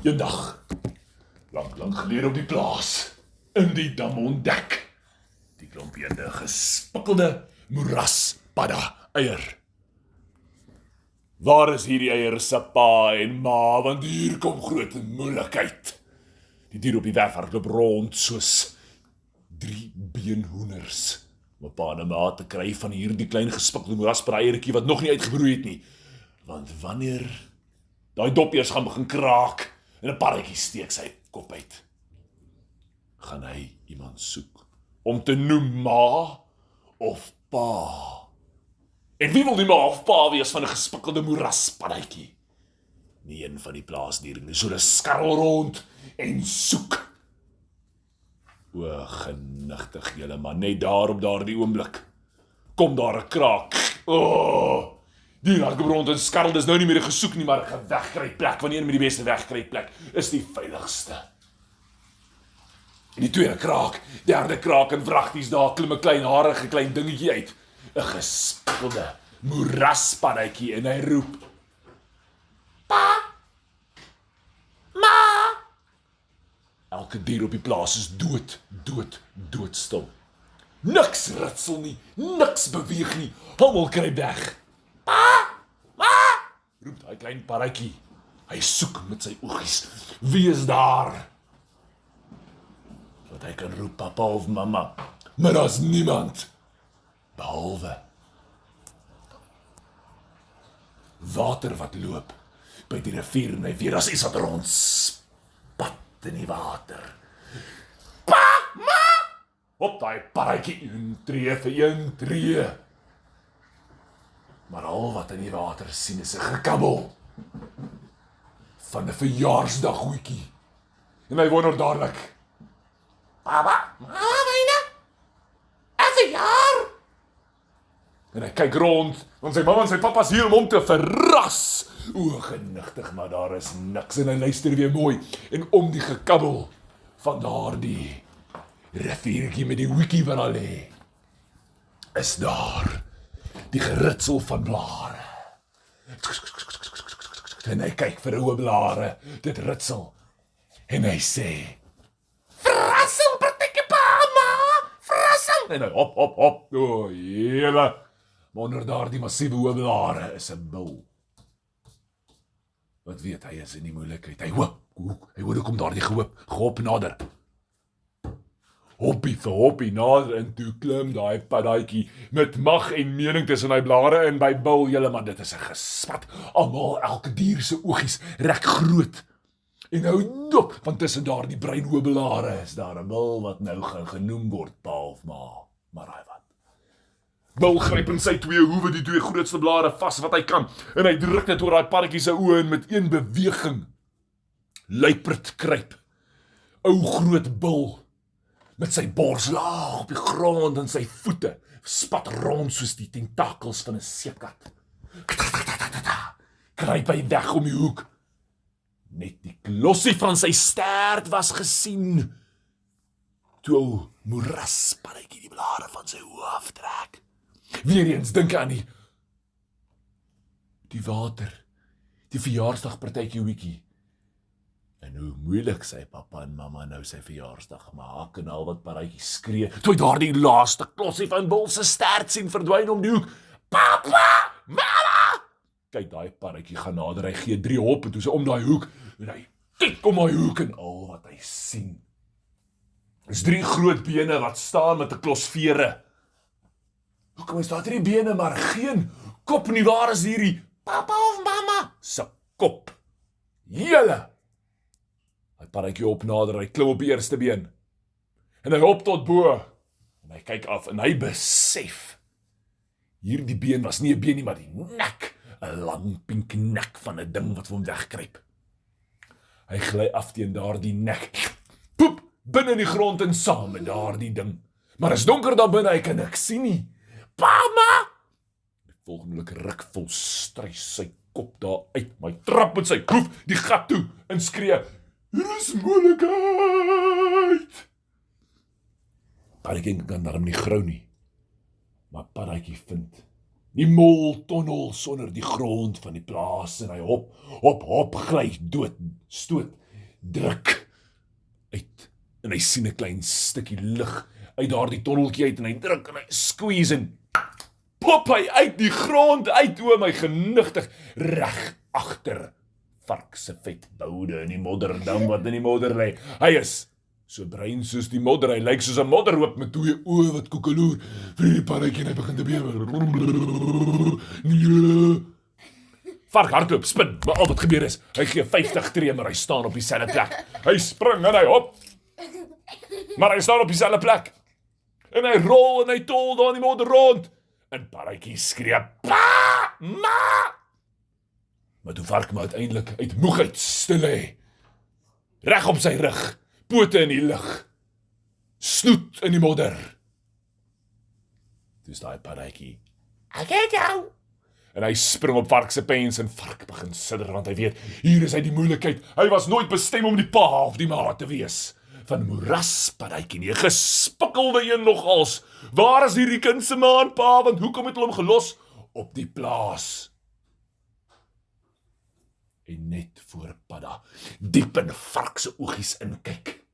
Eendag, lang gelede op die plaas, in die dam ontdek, die klompie gespikkelde moeraspadda eier. Waar is hierdie eier se pa en ma, want hier kom groot moeilikheid. Die dier op die werf hardloop rond soos 3 beenhoenders, om 'n pa en 'n ma te kry van hierdie klein gespikkelde moeraspadda eiertjie wat nog nie uitgebroei het nie. Want wanneer daai dop eers gaan begin kraak en 'n parretjie steek sy kop uit, gaan hy iemand soek om te noem ma of pa. En wie wil die ma of pa wees van 'n gespikkelde moeraspaddatjie? Nie een van die plaasdiere nie, so hulle skarrel rond en soek. O, genigtig julle man, net daar op daardie oomblik kom daar 'n kraak. Die hardloop rond en skarrel, dis nou nie meer 'n gesoek nie, maar 'n wegkruipplek. Wanneer met die beste wegkruipplek is die veiligste. En die tweede kraak, derde kraak en wragties, daar klim 'n klein harige klein dingetjie uit. 'n gespikkelde moeraspaddatjie en hy roep: Pa! Ma! Elke dier op die plaas is doodstil. Niks ritsel nie, niks beweeg nie, almal kruip weg. Pa! Ma! Roep daai klein parretjie. Hy soek met sy oogies. Wie is daar? Dat hy kan roep papa of mamma. Maar daar's niemand. Behalwe water wat loop by die rivier en hy weer as iets wat rondspat in die water. Pa! Ma! Op daai parretjie, een tree vir een tree. Maar al wat in die water sien is 'n gekabbel van 'n verjaarsdaggoedjie. En hy wonder dadelik: Papa, mama, myne? 'n verjaar? En hy kyk rond, want sy mamma en sy papa is hier om hom te verras. O, genigtig, maar daar is niks en hy luister weer mooi. En om die gekabbel van daardie riviertjie met die hoekie wat daar lê, is daar die geritsel van blare. En hy kyk vir ouë blare, dit ritsel. En hy sê: Verrassing, partjie pa, ma, verrassing. En hy hop. O, hele. Maar onder daardie massiewe hoë blare is 'n bil. Wat weet hy is in die moeilikheid. Hy hoor kom daardie gehop nader. Hoppie vir hoppie nader en toe klim daai paddatjie met mag en mening tussen hy blare en by bil, julle man, dit is 'n gespat. Almal, elke dier se oogies rek groot. En hou dop, want tussen daardie bruin hoë blare is daar 'n bil wat nou gaan genoem word pa of ma. Maar hy wat. Bil gryp in sy twee hoewe die twee grootste blare vas wat hy kan en hy druk dit oor daai parretjie se oë en met een beweging luiperd kruip. Ou groot bil met sy bors laag op die grond en sy voete spat rond soos die tentakels van 'n seekat. Kruip hy weg om die hoek. Net die klossie van sy stert was gesien toe ou moeraspaddatjie die blare van sy hoof aftrek. Weereens dink aan die water, die verjaarsdagpartytjie hoekie. En hoe moeilik sy papa en mamma nou sy verjaarsdag maak en al wat parretjie skree, toe hy daardie laaste klossie van bil se stert sien verdwyn om die hoek. Papa! Mama! Kyk, daai parretjie gaan nader, hy gee 3 hoppe toe sy om daai hoek en hy kyk om daai hoek en al wat hy sien is 3 groot bene wat staan met 'n klos vere. Hoekom is daar 3 bene maar geen kop nie? Waar is hierdie papa of mamma se kop? Julle! Hy parretjie op nader, hy klim op die eerste been. En hy hop tot bo. En hy kyk af en hy besef. Hierdie been was nie 'n been nie, maar die nek. 'n Lang pink nek van 'n ding wat vir hom wegkruip. Hy gly af teen daardie nek. Poep! Binne in die grond en saam met daardie ding. Maar is donker daar binne, hy kan niks sien nie. Mama! Die volgende oomblik ruk vol strys sy kop daar uit, maar hy trap met sy hoef die gat toe en skree: Hier is moeilikheid! Parretjie kan daarom nie grou nie, maar parretjie vind die moltonnel sonder die grond van die plaas en hy hop, gly, dood, stoot druk uit en hy sien 'n klein stukkie lug uit daardie tonneltjie uit en hy druk en hy squeeze en pop hy uit die grond uit, o my genigtig, reg agter vark se vetboude in die modderdam wat in die modder lê. Hy is so bruin soos die modder, hy lyk soos 'n modderhoop met 2 oë wat koekeloer vir die parretjie en hy begin te bewe. Vark hardloop, spin, maar al wat gebeur is, hy gee 50 tree, maar hy staan op dieselfde plek. Hy spring en hy hop, maar hy staan op dieselfde plek. En hy rol en hy tol daar in die modder rond. En parretjie skree, pa, ma! Maar toe vark maar uiteindelik uit moegheid stil lê, reg op sy rug, pote in die lug, snoet in die modder. Dis daai parretjie, ek het jou! En hy spring op vark se pens en vark begin sidder, want hy weet, hier is hy die moeilikheid. Hy was nooit bestem om die pa of die ma te wees van moerasparretjie nie, 'n gespikkelde een nogals. Waar is hierdie kind se ma en pa, want hoekom het hulle hom gelos op die plaas? En net voor Padda diep in vark se oogies inkyk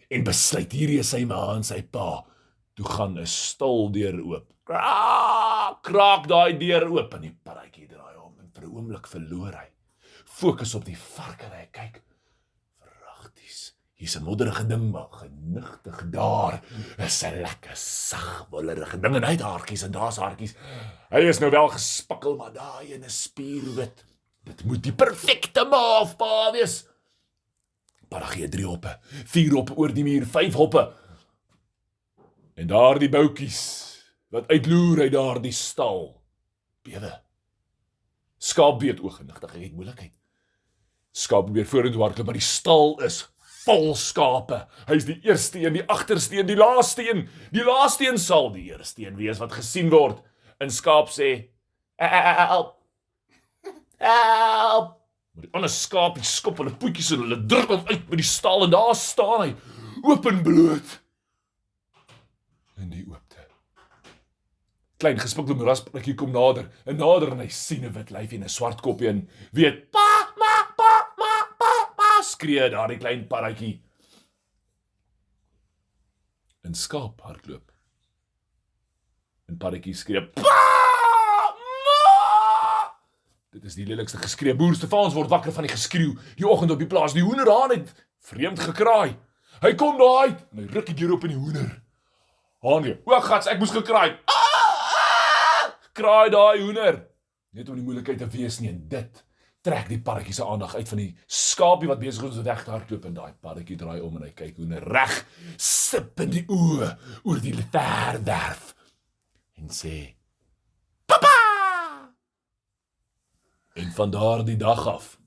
en besluit hierdie is sy ma en sy pa, toe gaan 'n staldeur oop. Kraak daai deur oop en die parretjie draai om en vir 'n oomblik verloor hy fokus op die vark en hy kyk, verragties, hier's 'n modderige ding, maar genigtig daar is 'n lekker sag wollerige ding en hy het haartjies en daar's haartjies. Hy is nou wel gespikkel, maar daai een is spierwit. Dit moet die perfekte ma of pa wees. Padda gee 3 hoppe, 4 hoppe oor die muur, 5 hoppe. En daar die boutjies wat uitloer uit daardie stal bewe. Skaap weet ooggenigtig, hy het moeilikheid. Skaap probeer vorentoe hardloop, maar die stal is vol skape. Hy is die eerste een, die agterste een, die laaste een. Die laaste een sal die eerste een wees wat gesien word. En skaap sê, help. Help! Maar die ander skaap, die skop hulle poetjies en hulle druk hom uit by die stal en daar staan hy, openbloot. In die oopte. Klein gespikte moerasparretjie kom nader en hy sien 'n wit lyfie en 'n swart koppie en weet, pa, ma, skree daar die klein parretjie. En skaap hardloop. En parretjie skree, pa! Dit is die lelikste geskree. Boer Stefans word wakker van die geskreeu. Die oggend op die plaas, die hoenderhaan het vreemd gekraai. Hy kom daar uit en hy ruk die deur oop in die hoender. Haan weer, o gats, ek moes gekraai. Kraai daai hoender. Net om die moeilikheid te wees nie, en dit trek die parretjie se aandag uit van die skaapie wat besig is om weg te hardloop en daai parretjie draai om en hy kyk hoender reg, sip in die oë oor die verderf en sê, en van daardie dag af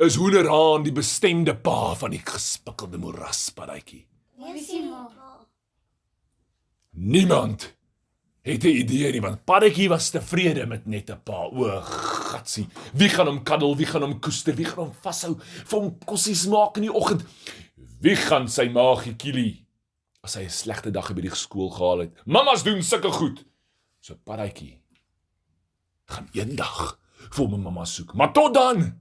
is hoenderhaan die bestemde pa van die gespikkelde moerasparretjie. Niemand het 'n idee nie, want parretjie was tevrede met net 'n pa. O, gatsie, wie gaan hom kaddel, wie gaan hom koester, wie gaan hom vashou, vir hom kossies maak in die oggend? Wie gaan sy maagie kielie as hy 'n slegte dag by die skool gehaal het? Mamas doen sulke goed. So parretjie gaan eendag vir my mamma soek. Maar tot dan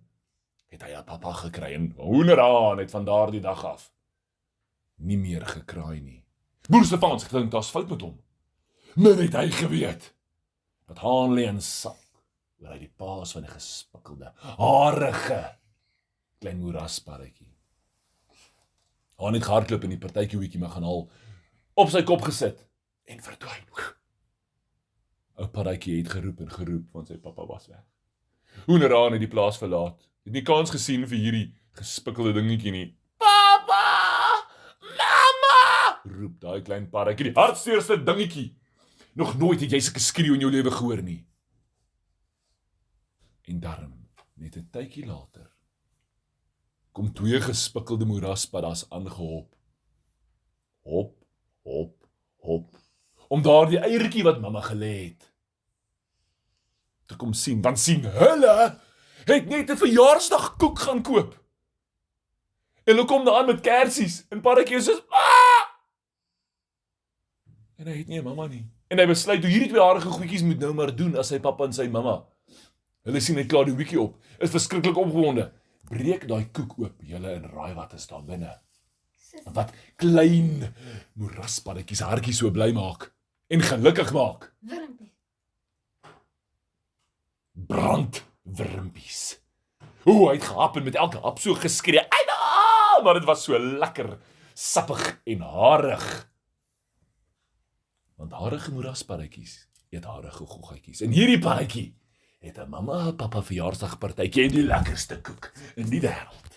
het hy 'n pappa gekry en hoenderhaan het van daardie dag af nie meer gekraai nie. Boer Stefans gedink daar's fout met hom. Maar het hy geweet dat haan lê in sak oor hy die paas van 'n gespikkelde, harige klein moerasparretjie. Haan het gehardloop in die partytjie maar gaan haal, op sy kop gesit en verdwyn. Ou parretjie het geroep, want sy pappa was weg. Hoenderhaan het die plaas verlaat. Het nie kans gesien vir hierdie gespikkelde dingetjie nie. Papa! Mama! Roep daai klein parretjie, die hartsteerste dingetjie. Nog nooit het jy sulke skreeu in jou lewe gehoor nie. En darm, net 'n tydjie later, kom 2 gespikkelde moeraspaddas aangehop. Hop, hop, hop. Om daardie eiertjie wat mamma gelê het te kom sien, want sien, hulle het net 'n verjaarsdagkoek gaan koop. En hulle kom daar aan met kersies, en parretjie is soos, en hy het nie 'n mamma nie. En hy besluit hoe hierdie 2 harige goedjies moet nou maar doen as sy pappa en sy mamma. Hulle sien net klaar die weekie op, is verskriklik opgewonde. Breek daai koek oop, julle, en raai wat is daar binne. Wat klein moeraspaddatjies hartjies so bly maak en gelukkig maak. Wurmpie. Brandwurmpies. Hy het gehap en met elke hap so geskree. Maar dit was so lekker, sappig en harig. Want harige moeraspaddatjies eet harige goggetjies. En hierdie paddatjie het 'n mamma en pappa verjaarsdagpartytjie en die lekkerste koek in die wêreld.